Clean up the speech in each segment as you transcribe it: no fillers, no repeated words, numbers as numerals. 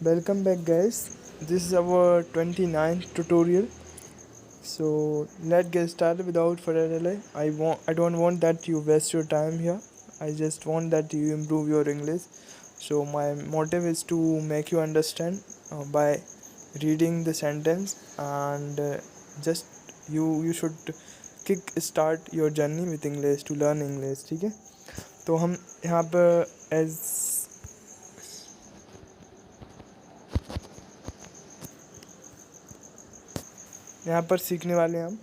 Welcome back, guys. This is our 29th tutorial. So let's get started without further delay. I don't want that you waste your time here. I just want that you improve your English. So my motive is to make you understand by reading the sentence, and just you should kick start your journey with English to learn English. ठीक है, तो हम यहाँ पर as यहाँ पर सीखने वाले हैं हम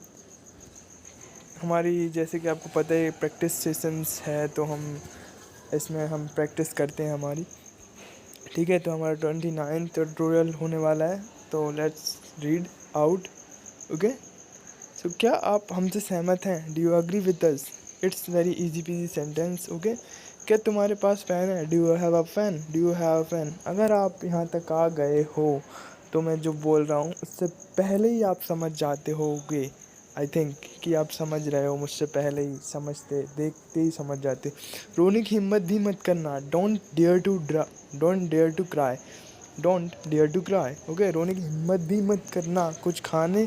हमारी, जैसे कि आपको पता है, प्रैक्टिस सेशंस है, तो हम इसमें हम प्रैक्टिस करते हैं हमारी। ठीक है, तो हमारा 29th ट्यूटोरियल होने वाला है, तो लेट्स रीड आउट। ओके, सो क्या आप हमसे सहमत हैं? Do you agree with us? It's very easy PG sentence. Okay, क्या तुम्हारे पास फ़ैन है? Do you have a fan? Do you have a fan? अगर आप यहाँ तक आ गए हो तो मैं जो बोल रहा हूँ उससे पहले ही आप समझ जाते होगे। आई थिंक कि आप समझ रहे हो, मुझसे पहले ही समझते, देखते ही समझ जाते। रोने की हिम्मत भी मत करना। Don't dare to cry. Don't dare to cry. Okay, रोने की हिम्मत भी मत करना। कुछ खाने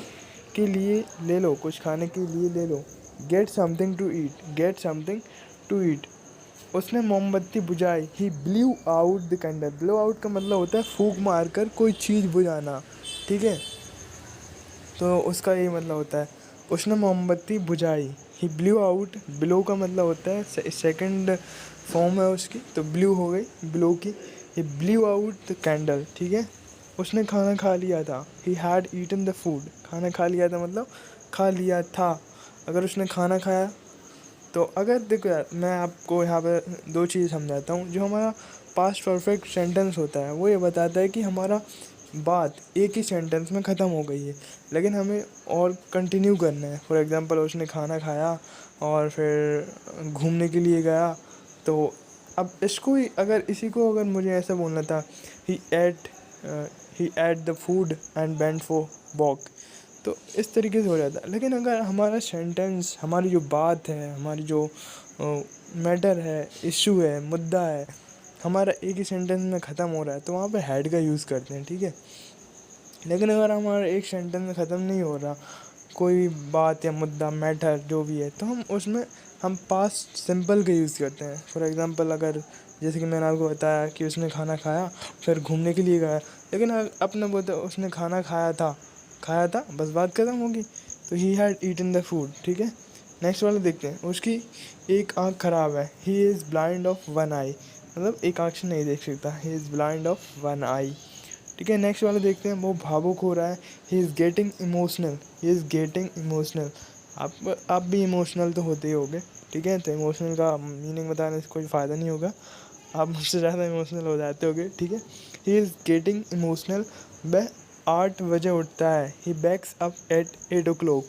के लिए ले लो, कुछ खाने के लिए ले लो। Get something to eat. Get something to eat. उसने मोमबत्ती बुझाई। He blew out the candle. Blow out का मतलब होता है फूंक मार कर कोई चीज़ बुझाना। ठीक है, तो उसका यही मतलब होता है, उसने मोमबत्ती बुझाई। He blew out. ब्लो का मतलब होता है सेकंड फॉर्म है उसकी, तो ब्लू हो गई ब्लो की। He blew out the candle. ठीक है, उसने खाना खा लिया था। He had eaten the food. खाना खा लिया था मतलब खा लिया था। अगर उसने खाना खाया, तो अगर देखो यार, मैं आपको यहाँ पे दो चीज़ समझाता हूँ। जो हमारा पास्ट परफेक्ट सेंटेंस होता है वो ये बताता है कि हमारा बात एक ही सेंटेंस में ख़त्म हो गई है, लेकिन हमें और कंटिन्यू करना है। फॉर एग्ज़ाम्पल, उसने खाना खाया और फिर घूमने के लिए गया, तो अब इसको ही अगर मुझे ऐसा बोलना था, he ate he ate the food and went for walk, तो इस तरीके से हो जाता है। लेकिन अगर हमारा सेंटेंस, हमारी जो बात है, हमारी जो मैटर है, इशू है, मुद्दा है, हमारा एक ही सेंटेंस में ख़त्म हो रहा है, तो वहाँ पे हैड का यूज़ करते हैं। ठीक है, लेकिन अगर हमारा एक सेंटेंस में ख़त्म नहीं हो रहा कोई बात या मुद्दा, मैटर जो भी है, तो हम पास्ट सिंपल का यूज़ करते हैं। फॉर एग्ज़ाम्पल, अगर जैसे कि मैंने आपको बताया कि उसने खाना खाया फिर घूमने के लिए गया, लेकिन अपने बोलते उसने खाना खाया था, बस बात ख़त्म होगी। तो he had eaten the food. ठीक है, नेक्स्ट वाला देखते हैं। उसकी एक आँख ख़राब है। He is blind of one eye. मतलब एक आँख से नहीं देख सकता। He is blind of one eye. ठीक है, नेक्स्ट वाला देखते हैं। वो भावुक हो रहा है। He is getting emotional. He is getting emotional. आप भी इमोशनल तो होते ही होगे। ठीक है, तो इमोशनल का मीनिंग बताने से कोई फ़ायदा नहीं होगा, आप मुझसे ज़्यादा इमोशनल हो जाते होगे। ठीक है, ही इज़ गेटिंग इमोशनल। वह 8 बजे उठता है। He backs up at 8 o'clock।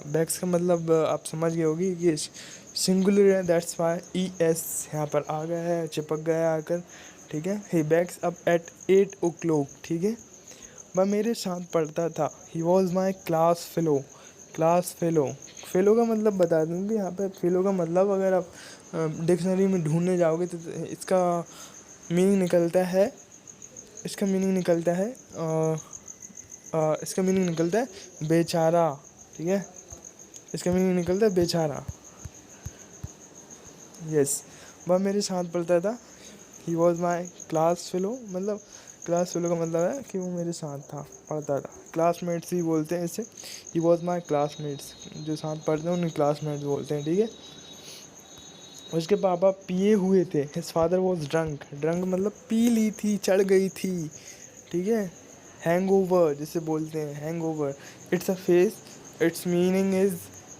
Backs का मतलब आप समझ गए होगी कि सिंगुलर है, दैट्स वाई ई एस यहाँ पर आ गया है, चिपक गया आकर। ठीक है, he backs up at 8 o'clock। ठीक है, वह मेरे साथ पढ़ता था। He was my class fellow. Class fellow, fellow का मतलब बता दूँगी यहाँ पे। फेलो का मतलब अगर आप डिक्शनरी में ढूंढने जाओगे तो मीनिंग निकलता है इसका मीनिंग निकलता है इसका मीनिंग निकलता है बेचारा। ठीक है, इसका मीनिंग निकलता है बेचारा। यस, वह मेरे साथ पढ़ता था। He was my class fellow, मतलब क्लास फेलो का मतलब है कि वो मेरे साथ था, पढ़ता था। क्लासमेट्स ही बोलते हैं इसे। ही वॉज माई क्लासमेट्स, जो साथ पढ़ते हैं उन्हें क्लासमेट्स बोलते हैं। ठीक है, उसके पापा पिए हुए थे। His father was drunk. Drunk मतलब पी ली थी, चढ़ गई थी। ठीक है, हैंगओवर जिसे बोलते हैं, hangover. It's a face, it's meaning is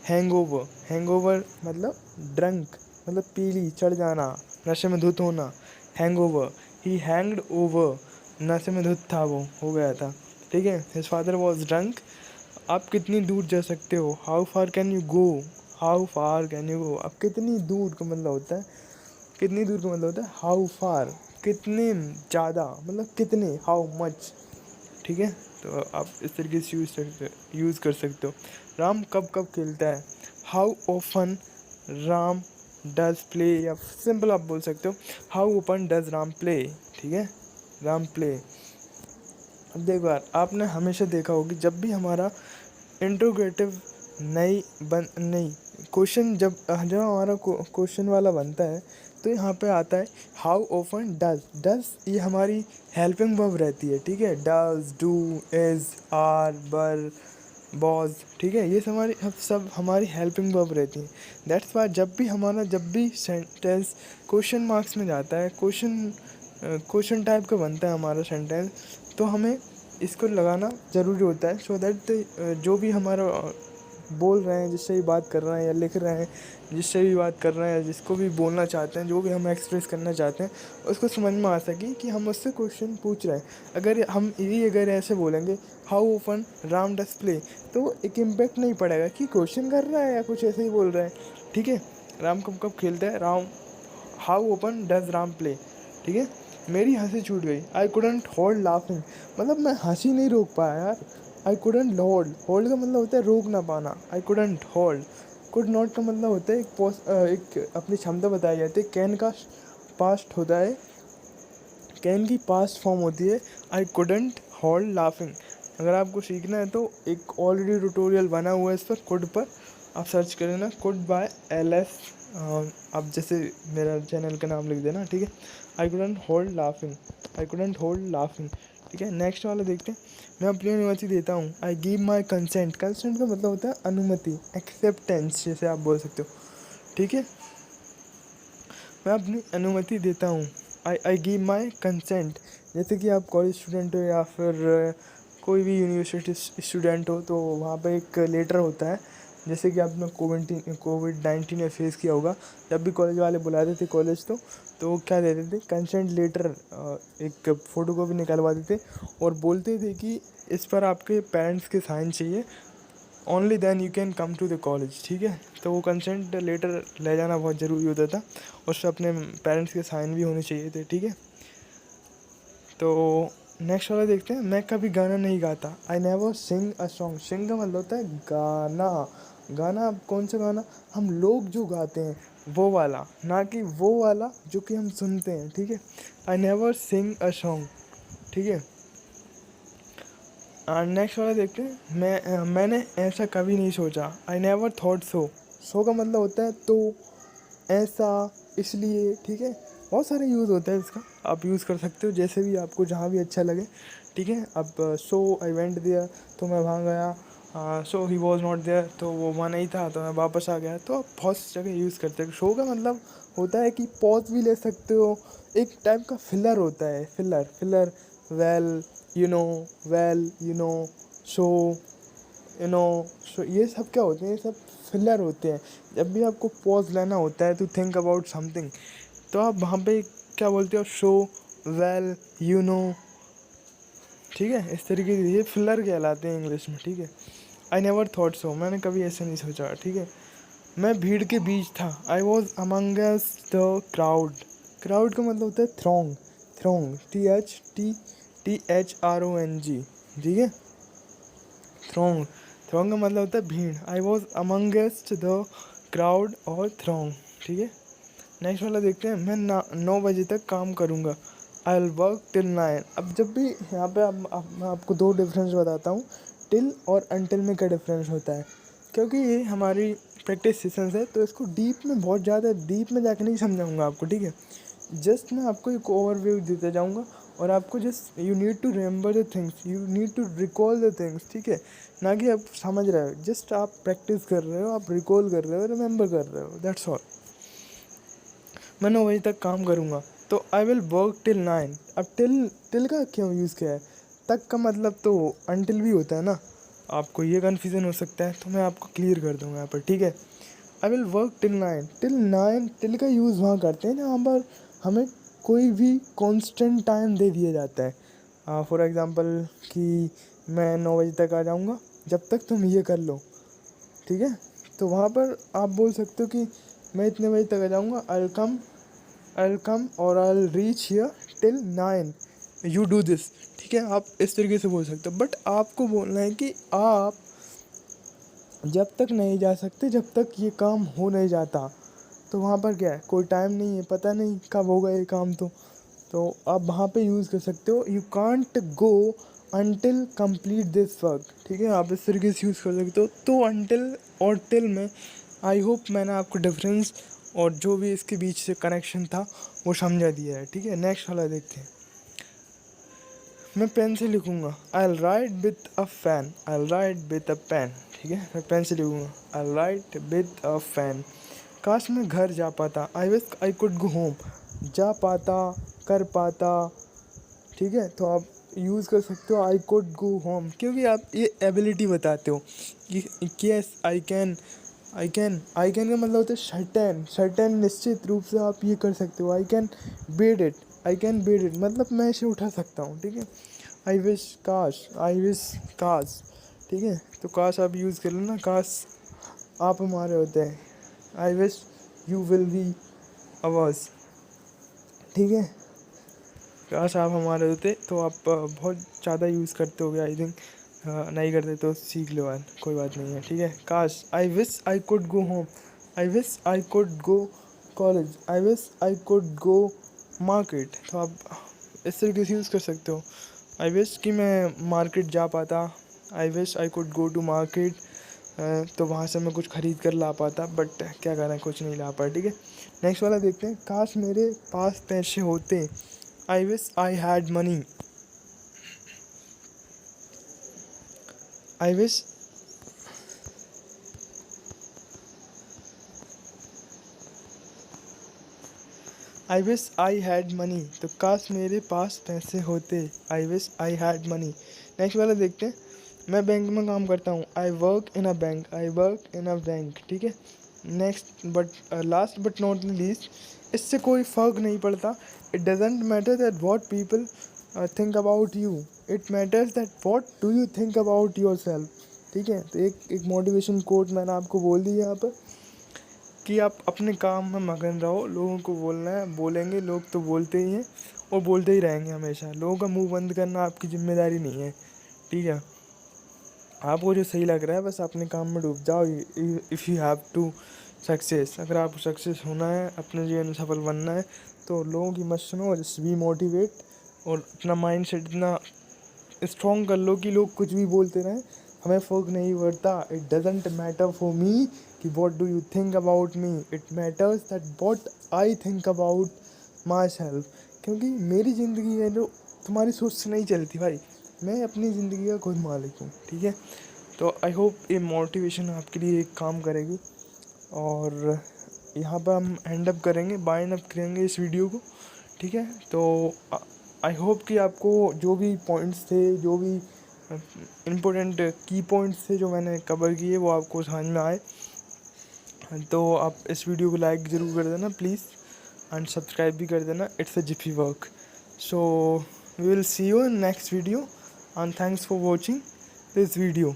hangover. Hangover मतलब ड्रंक, मतलब पीली, चढ़ जाना, नशे में धुत होना। हैंगओवर, ही हैंग्ड ओवर, नशे में धुत था, वो हो गया था। ठीक है, हिज फादर वॉज ड्रंक। आप कितनी दूर जा सकते हो? How far can you go? How far can you go, अब कितनी दूर का मतलब होता है, कितनी दूर का मतलब होता है हाउ फार, कितने ज़्यादा, मतलब कितने, हाउ मच। ठीक है, तो आप इस तरीके से यूज़ कर सकते हो। राम कब कब खेलता है? How often Ram does play, या सिंपल आप बोल सकते हो how open does Ram play, ठीक है, राम प्ले। अब देखो यार, आपने हमेशा देखा होगी जब भी हमारा इंट्रोगेटिव नहीं क्वेश्चन, जब जब हमारा क्वेश्चन वाला बनता है तो यहाँ पे आता है हाउ ओपन डज। डज ये हमारी हेल्पिंग वर्ब रहती है, ठीक है, डज, डू, इज, आर, बर, बॉज, ठीक है, ये सब हमारी हेल्पिंग वर्ब रहती हैं। दैट्स वाई जब भी सेंटेंस क्वेश्चन मार्क्स में जाता है, क्वेश्चन टाइप का बनता है हमारा सेंटेंस, तो हमें इसको लगाना ज़रूरी होता है, सो दैट जो भी हमारा बोल रहे हैं, जिससे भी बात कर रहे हैं या लिख रहे हैं, जिससे भी बात कर रहे हैं, जिसको भी बोलना चाहते हैं, जो भी हम एक्सप्रेस करना चाहते हैं, उसको समझ में आ सके कि हम उससे क्वेश्चन पूछ रहे हैं। अगर ऐसे बोलेंगे how open Ram does play, तो एक इम्पैक्ट नहीं पड़ेगा कि क्वेश्चन कर रहा है या कुछ ऐसे ही बोल रहा है, ठीक है। राम कब कब खेलता है, Ram how open does Ram play, ठीक है। मेरी हंसी छूट गई, आई कुडंट होल्ड लाफिंग, मतलब मैं हंसी नहीं रोक पाया यार। आई कुडंट होल्ड का मतलब होता है रोक ना पाना, I couldn't hold. Could not का मतलब होता है एक अपनी क्षमता बताई जाती है। कैन का पास्ट होता है, कैन की पास्ट फॉर्म होती है आई कुडंट होल्ड लाफिंग। अगर आपको सीखना है तो एक ऑलरेडी ट्यूटोरियल बना हुआ है इस पर, कुड पर आप सर्च कर लेना, कुड बाय LS। आप जैसे मेरा चैनल का नाम लिख देना, ठीक है, I couldn't hold laughing, I couldn't hold laughing, ठीक है। नेक्स्ट वाला देखते हैं, मैं अपनी अनुमति देता हूँ, I give my consent. Consent का मतलब होता है अनुमति, एक्सेप्टेंस जैसे आप बोल सकते हो, ठीक है। मैं अपनी अनुमति देता हूँ, आई गिव माई कंसेंट। जैसे कि आप कॉलेज स्टूडेंट हो या फिर कोई भी यूनिवर्सिटी स्टूडेंट हो, तो वहाँ पे एक लेटर होता है, जैसे कि आपने कोविड-19 में फेस किया होगा। जब भी कॉलेज वाले बुलाते थे कॉलेज, तो वो क्या देते थे, कंसेंट लेटर, एक फ़ोटो कॉपी निकलवा देते और बोलते थे कि इस पर आपके पेरेंट्स के साइन चाहिए, only then you can come to the college, ठीक है। तो वो कंसेंट लेटर ले जाना बहुत ज़रूरी होता था, उससे अपने पेरेंट्स के साइन भी होने चाहिए थे, ठीक है। तो नेक्स्ट वाला देखते हैं, मैं कभी गाना नहीं गाता, I never Singh a song. सिंग का मतलब होता है गाना। गाना कौन सा गाना, हम लोग जो गाते हैं वो वाला, ना कि वो वाला जो कि हम सुनते हैं, ठीक है। I never Singh a song, ठीक है। नेक्स्ट वाला देखते हैं, मैंने ऐसा कभी नहीं सोचा, आई नेवर थॉट सो। सो का मतलब होता है तो, ऐसा, इसलिए, ठीक है। बहुत सारे यूज़ होता है इसका, आप यूज़ कर सकते हो जैसे भी आपको जहाँ भी अच्छा लगे, ठीक है। अब सो आई वेंट देयर, तो मैं वहाँ गया, सो ही वॉज नॉट देयर, तो वो वहाँ नहीं था तो मैं वापस आ गया। तो आप बहुत जगह यूज़ करते हो। शो का मतलब होता है कि पॉज भी ले सकते हो, एक टाइप का फिलर होता है, filler, well you know, show, so ये सब क्या होते हैं, ये सब फिलर होते हैं। जब भी आपको पॉज लेना होता है टू थिंक अबाउट समथिंग, तो आप वहाँ पे क्या बोलते हो, शो, वेल, ठीक है। इस तरीके से ये फिलर कहलाते हैं इंग्लिश में, ठीक है। आई नेवर थॉट सो, मैंने कभी ऐसे नहीं सोचा, ठीक है। मैं भीड़ के बीच था, I was amongst the crowd. Crowd का मतलब होता है थ्रोंग, THRONG, ठीक है। थ्रोंग का मतलब होता है भीड़। I was amongst the crowd और थ्रोंग, ठीक है। नेक्स्ट वाला देखते हैं, मैं 9 बजे तक काम करूँगा, आई विल वर्क टिल 9। अब जब भी यहाँ पे मैं आपको 2 डिफरेंस बताता हूँ, टिल और अनटिल में क्या डिफरेंस होता है, क्योंकि ये हमारी प्रैक्टिस सेशंस है, तो इसको बहुत ज़्यादा डीप में जाकर नहीं समझाऊँगा आपको, ठीक है। जस्ट मैं आपको एक ओवरव्यू देते जाऊँगा और आपको just you need to remember the things, you need to recall the things, ठीक है। ना कि आप समझ रहे हो, जस्ट आप प्रैक्टिस कर रहे हो, आप रिकॉल कर रहे हो, रिमेंबर कर रहे हो, दैट्स ऑल। मैं 9 बजे तक काम करूँगा, तो आई विल वर्क टिल 9। अब टिल का क्यों यूज़ किया है, तक का मतलब तो अनटिल भी होता है ना, आपको ये कन्फ्यूज़न हो सकता है, तो मैं आपको क्लियर कर दूँगा यहाँ पर, ठीक है। I will work till 9। Till का यूज़ वहाँ करते हैं जहाँ पर हमें कोई भी कांस्टेंट टाइम दे दिया जाता है। फॉर एग्ज़ाम्पल कि मैं 9 बजे तक आ जाऊँगा, जब तक तुम ये कर लो, ठीक है। तो वहाँ पर आप बोल सकते हो कि मैं इतने बजे तक आ जाऊँगा, आई विल कम और I will reach here till 9, you do this, ठीक है। आप इस तरीके से बोल सकते हो, बट आपको बोलना है कि आप जब तक नहीं जा सकते जब तक ये काम हो नहीं जाता, तो वहाँ पर क्या है, कोई टाइम नहीं है, पता नहीं कब होगा ये काम। तो आप वहाँ पे यूज़ कर सकते हो, you can't go until complete this work. ठीक है, आप इस तरीके से यूज़ कर सकते हो। तो अनटिल और टिल में आई होप मैंने आपको डिफरेंस और जो भी इसके बीच से कनेक्शन था वो समझा दिया है। ठीक है, नेक्स्ट वाला देखते हैं। मैं पेन से लिखूँगा, I will write with a fan, I will write with a pen. ठीक है, मैं पेन से लिखूँगा, I will write with a fan. काश मैं घर जा पाता, I wish I could go home. जा पाता, कर पाता। ठीक है, तो आप यूज़ कर सकते हो आई कुड गो होम, क्योंकि आप ये एबिलिटी बताते हो कि yes I can. I can का मतलब होता है सर्टेन, सर्टेन निश्चित रूप से आप ये कर सकते हो। I can bed it, I can bed it मतलब मैं इसे उठा सकता हूँ। ठीक है, आई विश काश, आई विश काश। ठीक है, तो काश आप यूज़ कर लो ना, काश आप हमारे होते हैं, I wish you will be ours. ठीक है, काश आप हमारे होते। तो आप बहुत ज़्यादा यूज़ करते होगे आई थिंक, नहीं करते तो सीख लो यार, कोई बात नहीं है। ठीक है, काश, आई wish I could go home, I wish I could go college, I wish I could go market. तो आप इस तरीके से यूज़ कर सकते हो, आई विश कि मैं मार्केट जा पाता, I wish I could go to market. तो वहाँ से मैं कुछ ख़रीद कर ला पाता, बट क्या करना, कुछ नहीं ला पाया। ठीक है, नेक्स्ट वाला देखते हैं। काश मेरे पास पैसे होते, आई wish I had money, I wish I wish I had money. तो काश मेरे पास पैसे होते, आई wish I had money. Next वाला देखते हैं। मैं बैंक में काम करता हूँ, I work in a bank, I work in a bank. ठीक है, next but last but not least, इससे कोई फ़र्क नहीं पड़ता। It doesn't matter that what people think about you, it matters that what do you think about your self. ठीक है, तो एक मोटिवेशन कोट मैंने आपको बोल दी यहाँ पर कि आप अपने काम में मगन रहो। लोगों को बोलना है, बोलेंगे लोग तो बोलते ही हैं और बोलते ही रहेंगे हमेशा। लोगों का मुंह बंद करना आपकी जिम्मेदारी नहीं है। ठीक है, आपको जो सही लग रहा है बस अपने काम में डूब जाओ। If you have to success, अगर आपको सक्सेस होना है, अपने जीवन में सफल बनना है, तो लोगों की मत सुनो, जस्ट बी मोटिवेट और अपना माइंड सेट इतना स्ट्रॉन्ग कर लो कि लोग कुछ भी बोलते रहें, हमें फ़र्क नहीं पड़ता। It doesn't matter for me कि what do you think about me, it matters that what I think about myself. क्योंकि मेरी ज़िंदगी है जो तुम्हारी सोच से नहीं चलती भाई, मैं अपनी ज़िंदगी का खुद मालिक हूँ। ठीक है, तो आई होप ये मोटिवेशन आपके लिए एक काम करेगी। और यहाँ पर हम एंड अप करेंगे, बाइंड अप करेंगे इस वीडियो को। ठीक है, तो आई होप कि आपको जो भी पॉइंट्स थे, जो भी इम्पोर्टेंट की पॉइंट्स थे जो मैंने कवर किए, वो आपको समझ में आए। तो आप इस वीडियो को लाइक ज़रूर कर देना प्लीज़, एंड सब्सक्राइब भी कर देना। It's a jiffy work. So we will see you in next video, and thanks for watching this video.